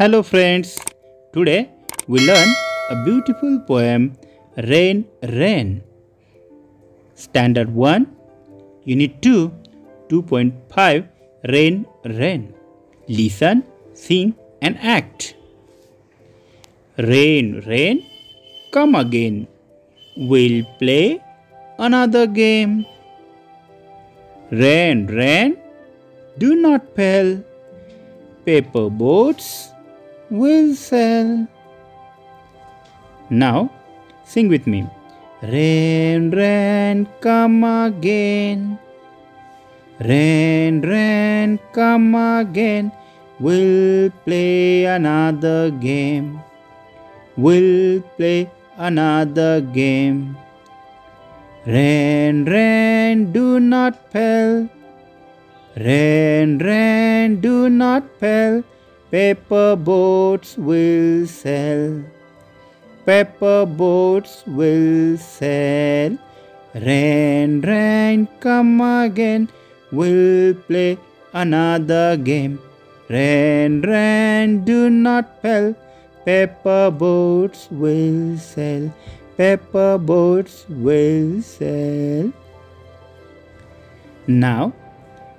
Hello friends, today we learn a beautiful poem Rain Rain. Standard 1, Unit 2, 2.5 Rain Rain. Listen, sing and act. Rain rain, come again. We'll play another game. Rain rain, do not fail. Paper boats will sail. Now sing with me. Rain, rain, come again. Rain, rain, come again. We'll play another game. We'll play another game. Rain, rain, do not fail. Rain, rain, do not fail. Paper boats will sail. Paper boats will sail. Rain, rain, come again. We'll play another game. Rain, rain, do not fail. Paper boats will sail. Paper boats will sail. Now,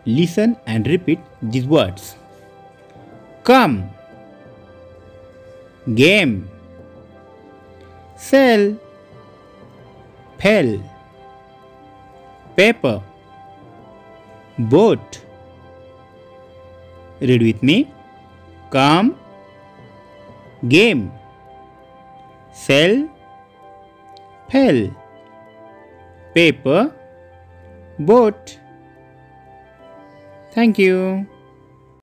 listen and repeat these words. Come, game, sail, fell, paper, boat. Read with me. Come, game, sail, fell, paper, boat. Thank you.